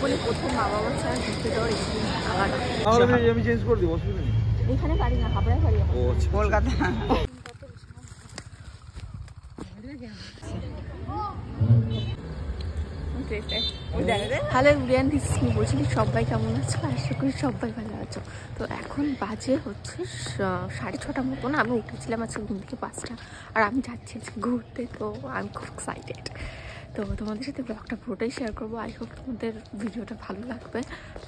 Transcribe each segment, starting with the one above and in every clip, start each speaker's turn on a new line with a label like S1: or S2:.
S1: জীবনে প্রথম মা বাবা ছাড়া ঘুরতে যাওয়ার এক্সপিরিয়েন্স আলাদা।
S2: আমি চেঞ্জ করে দিব, অসুবিধা নেই।
S1: এখানে গাড়ি না, হাবড়ায় গাড়ি।
S2: ও Kolkata. Hello everyone, this is me বলছি। সবাই কেমন আছো? আশা করি সবাই ভালো আছো। তো এখন বাজে হচ্ছে 6:30 মতন। আমি উঠেছিলাম আজকে ঘুম থেকে 5টা, আর আমি যাচ্ছি আজকে ঘুরতে। তো আমি খুব এক্সাইটেড। তো তোমাদের সাথে ব্লগটা পুরোটাই শেয়ার করবো। আই হোপ তোমাদের ভিডিওটা ভালো লাগবে।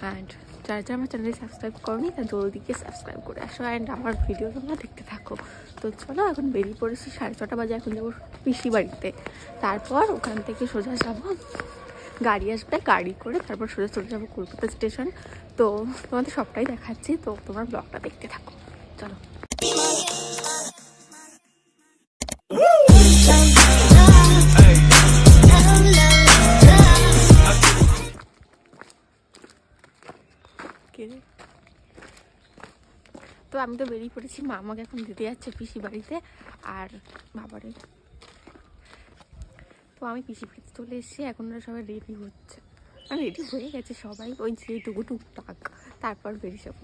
S2: অ্যান্ড যারা যারা আমার চ্যানেলে সাবস্ক্রাইব করনি তার জলদিকে সাবস্ক্রাইব করে আসো, অ্যান্ড আমার ভিডিও তোমরা দেখতে থাকো। তো চলো, এখন বেরিয়ে পড়েছি। 6:30 বাজে। এখন যাবো পিসি বাড়িতে। তারপর ওখান থেকে সোজা যাবো, গাড়ি আসবে, গাড়ি করে তারপর সোজা চলে যাবো কলকাতা স্টেশন। তো তোমাদের সবটাই দেখাচ্ছি, তো তোমার ব্লগটা দেখতে থাকো। চলো। তো আমি তো বেরিয়ে পড়েছি। মা আমাকে এখন দিতে যাচ্ছে পিসি বাড়িতে, আর বাবারে। তো আমি পিসি বাড়িতে চলে এসেছি। এখন ওরা সবাই রেডি হচ্ছে, মানে রেডি হয়ে গেছে সবাই, ওই যেটুকু টুকটাক। তারপর বেরিয়ে যাবো।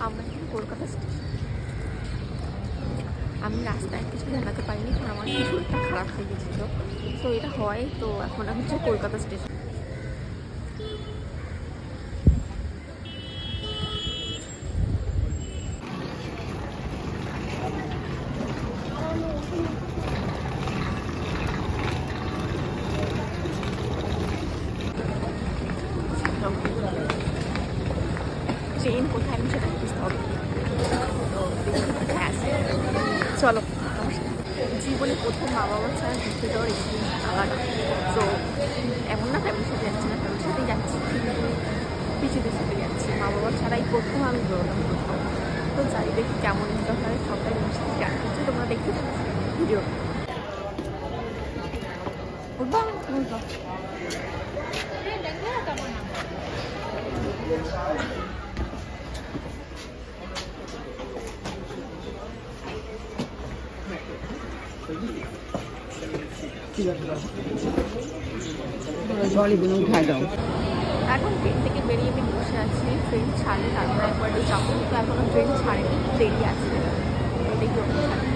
S2: আমরা এখন কলকাতা স্টেশন। আমি রাস্তায় কিছু জানাতে পারিনি, কারণ আমার শরীরটা খারাপ হয়ে গেছিলো। তো এটা হয়। তো এখন আমি হচ্ছে কলকাতা স্টেশন। ট্রেন কোথায় আমি সেটা বুঝতে হবে। চলো। জীবনে প্রথম মা বাবা ছাড়া ঘুরতে যাওয়ার এক্সপিরিয়েন্স আলাদা। তো এমন না ফ্যামিলির সাথে যাচ্ছি না, ফ্যামিলির সাথেই যাচ্ছি, কিন্তু পিসিদের সাথে যাচ্ছি। মা বাবা ছাড়াই প্রথম আমি বেরোলাম কোথাও। তো যাই দেখি কেমন এনজয় হয়, সবটাই শেয়ার করছি। তোমরা দেখতে ভিডিও। এখন ট্রেন থেকে বেরিয়ে আমি বসে আছি। ট্রেন ছাড়লে তারপর একবার যাবো। তো এখনো ট্রেন ছাড়েনি, দেরি আছে। দেখি ওখানে ছাড়ে।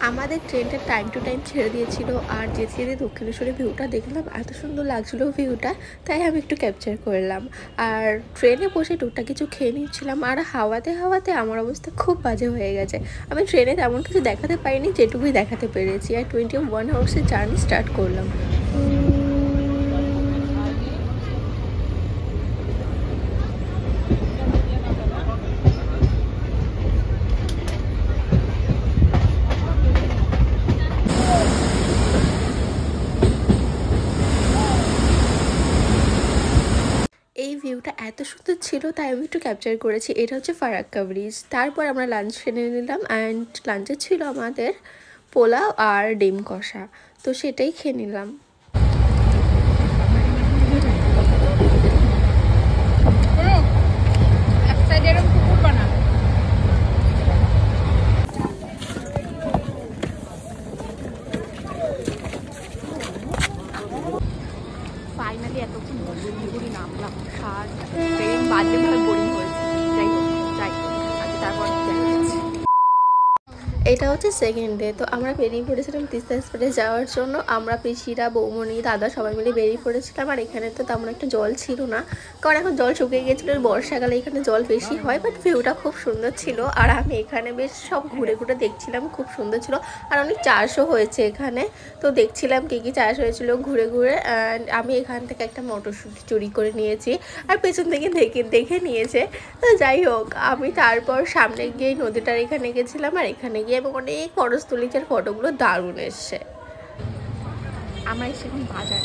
S2: আমাদের ট্রেনটা টাইম টু টাইম ছেড়ে দিয়েছিল, আর যেতে যেতে দক্ষিণেশ্বরের ভিউটা দেখলাম। এত সুন্দর লাগছিলো ভিউটা, তাই আমি একটু ক্যাপচার করলাম। আর ট্রেনে বসে টুকটাক কিছু খেয়ে নিচ্ছিলাম, আর হাওয়াতে হাওয়াতে আমার অবস্থা খুব বাজে হয়ে গেছে। আমি ট্রেনে তেমন কিছু দেখাতে পারিনি, যেটুকুই দেখাতে পেরেছি। আর 21 আওয়ার্সের জার্নি স্টার্ট করলাম। এই ভিউটা এত সুন্দর ছিল, তাই আমি একটু ক্যাপচার করেছি। এটা হচ্ছে ফারাক্কা ব্রিজ। তারপর আমরা লাঞ্চ কিনে নিলাম, অ্যান্ড লাঞ্চে ছিল আমাদের পোলাও আর ডিম কষা। তো সেটাই খেয়ে নিলাম। ফাইনালি এতক্ষণ বসে ঘুরি নামলাম। ট্রেন বাজে ভাবে বোরিং হয়েছে। যাই হোক, যাই। তারপর এটা হচ্ছে সেকেন্ড ডে। তো আমরা বেরিয়ে পড়েছিলাম তিস্তা এক্সপ্রেসে যাওয়ার জন্য। আমরা পিসিরা, বৌমনি, দাদা সবাই মিলে বেরিয়ে পড়েছিলাম। আর এখানে তো তেমন একটা জল ছিল না, কারণ এখন জল শুকিয়ে গিয়েছিলো। বর্ষাকালে এখানে জল বেশি হয়, বাট ভিউটা খুব সুন্দর ছিল। আর আমি এখানে বেশ সব ঘুরে ঘুরে দেখছিলাম, খুব সুন্দর ছিল। আর অনেক চাষও হয়েছে এখানে, তো দেখছিলাম কী কী চাষ হয়েছিল ঘুরে ঘুরে। অ্যান্ড আমি এখান থেকে একটা মটরশুঁটি চুরি করে নিয়েছি, আর পেছন থেকে দেখে নিয়েছে। তো যাই হোক, আমি তারপর সামনে গিয়ে নদীটার এখানে গেছিলাম। আর এখানে গিয়ে আমি অনেক ফটো তুলেছি, আর ফটোগুলো দারুণ এসছে। আমরা এসে এখন বাজার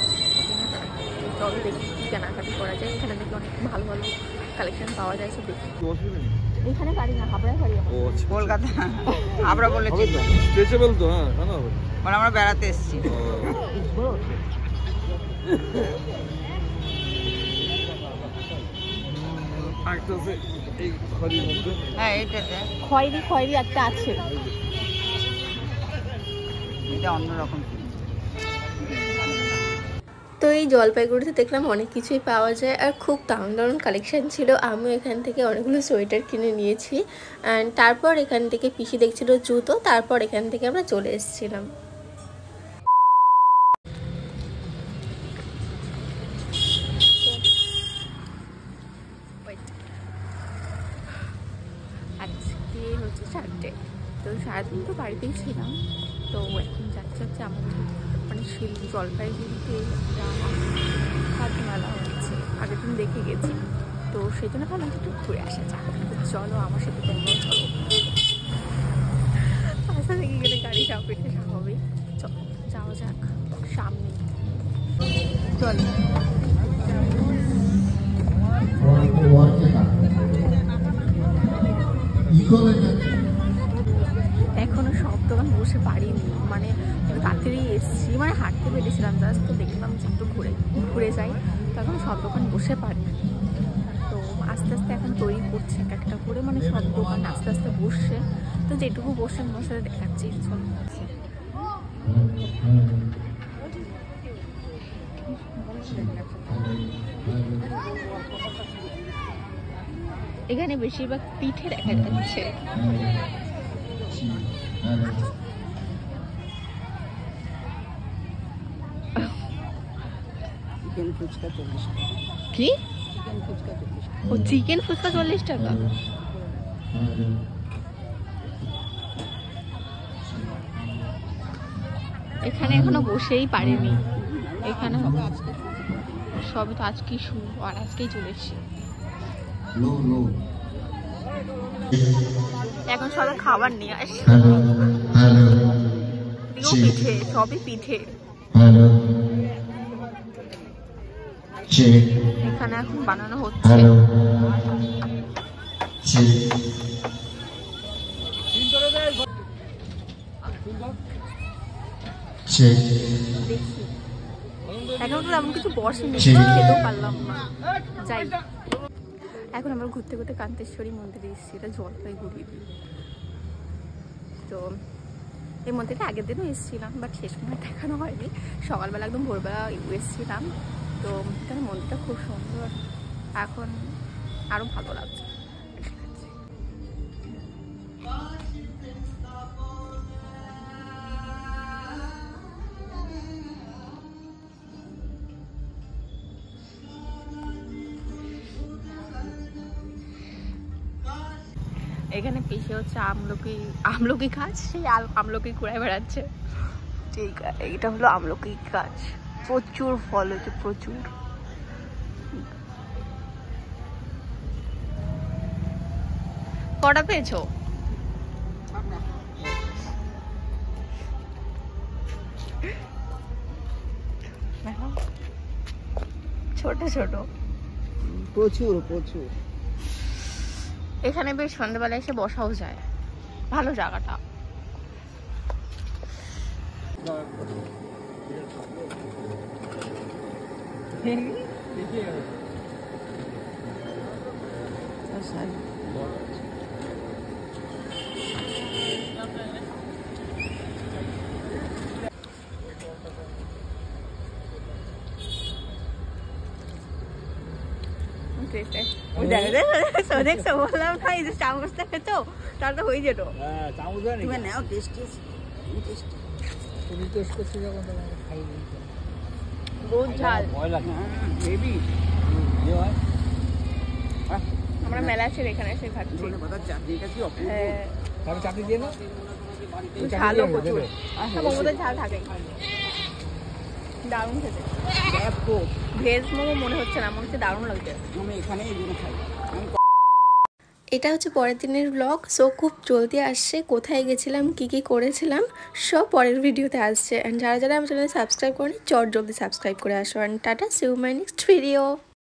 S2: চলো দেখি কী কেনাকাটি করা যায়। এখানে দেখি অনেক ভালো ভালো কালেকশন পাওয়া যায়, সব দেখি। এখানে গাড়ি না, হাবড়ায় গাড়ি।
S3: কলকাতা হাবড়া বলেছি,
S4: স্ট্রেচেবল তো। হ্যাঁ,
S3: মানে আমরা বেড়াতে এসেছি। হ্যাঁ, এইটাতে
S2: খয়েরি একটা আছে,
S3: এটা অন্যরকম।
S2: তো এই জলপাইগুড়িতে দেখলাম অনেক কিছুই পাওয়া যায়, আর খুব দারুণ দারুণ কালেকশান ছিল। আমিও এখান থেকে অনেকগুলো সোয়েটার কিনে নিয়েছি। অ্যান্ড তারপর এখান থেকে পিসি দেখছিল জুতো, তারপর এখান থেকে আমরা চলে এসেছিলাম। আজকে হচ্ছে সানডে, তো সারাদিন তো বাড়িতেই ছিলাম। তো এখন যাচ্ছে আমাদের মানে জলপাইগুড়িতে খাদ্য মেলা হচ্ছে, আগের দিন দেখে গেছি। তো সেই জন্য ভাবলাম একটু ঘুরে আসা যাক। চলো আমার সাথে তোমরাও চলো। রাস্তা থেকে গেলে গাড়ি চাপিয়ে স্বাভাবিক। চলো যাওয়া যাক সামনে। চলো এখনো সব দোকান বসে পারিনি, মানে তাড়াতাড়ি এসেছি, মানে হাঁটতে পেরেছিলাম জাস্ট। তো দেখলাম যে একটু ঘুরে যাই, তখন সব দোকান বসে পারি। তো আস্তে আস্তে এখন তৈরি করছে একটা করে, মানে সব দোকান আস্তে আস্তে বসছে। তো যেটুকু বসে বসে দেখাচ্ছি। এখানে বেশিরভাগ পিঠে দেখা যাচ্ছে। কি? ও চিকেন ফুচকা 40 টাকা। এখানে এখনো বসেই পারিনি। এখানে সবই তো আজকেই শুরু, আর আজকেই চলে এসেছি। এখন সবাই খাবার নিয়ে আসে, পিঠে, সবই পিঠে। এখানে এখন বানানো হচ্ছে। এখন তো এমন কিছু বসেনি, খেতেও পারলাম না। যাই, এখন আমরা ঘুরতে ঘুরতে কান্তেশ্বরী মন্দিরে এসেছি, এটা জলপাইগুড়ি। তো এই মন্দিরটা আগের দিনও এসেছিলাম, বাট শেষ সময় দেখানো হয়নি। সকালবেলা একদম ভোরবেলা এসেছিলাম। তো এখানে মন্দিরটা খুব সুন্দর, এখন আরও ভালো লাগছে। এখানে পিসে হচ্ছে আমলকি গাছ, সেই আমলকি কুড়ায় বেড়াচ্ছে। ঠিক, এইটা হলো আমলকি গাছ, প্রচুর ফল হচ্ছে, প্রচুর। কটা পেয়েছো? ছোট ছোট,
S3: প্রচুর প্রচুর।
S2: এখানে বেশ সন্ধ্যাবেলা এসে বসাও যায়, ভালো জায়গাটা। টেস্ট ওই দেখছো বললাম না এই যে চামচটা খেতো তাহলে তো হয়ে যেত।
S3: তুমি নাও টেস্টি
S2: বহুত ঝাল।
S3: হেভি
S2: আমরা মেলা আছে এখানে এসে খাচ্ছি।
S3: ধনে পাতার চাটনিটা কি অপূর্ব।
S2: হ্যাঁ
S4: চাটনি দিয়ে না
S2: ঝালও প্রচুর, মোমোতে ঝাল থাকেই। দারুণ খেতে। ভেজ মোমো মনে হচ্ছে না, মনে হচ্ছে দারুণ লাগছে।
S3: আমি এখানে এই জন্য খাই।
S2: এটা হচ্ছে পরের দিনের ব্লগ। সো খুব জলদি আসছে, কোথায় গেছিলাম কি কি করেছিলাম সব পরের ভিডিওতে আসছে। অ্যান্ড যারা যারা আমার চ্যানেলে সাবস্ক্রাইব করেনি চট জলদি সাবস্ক্রাইব করে আসো। And tata, see you my next video.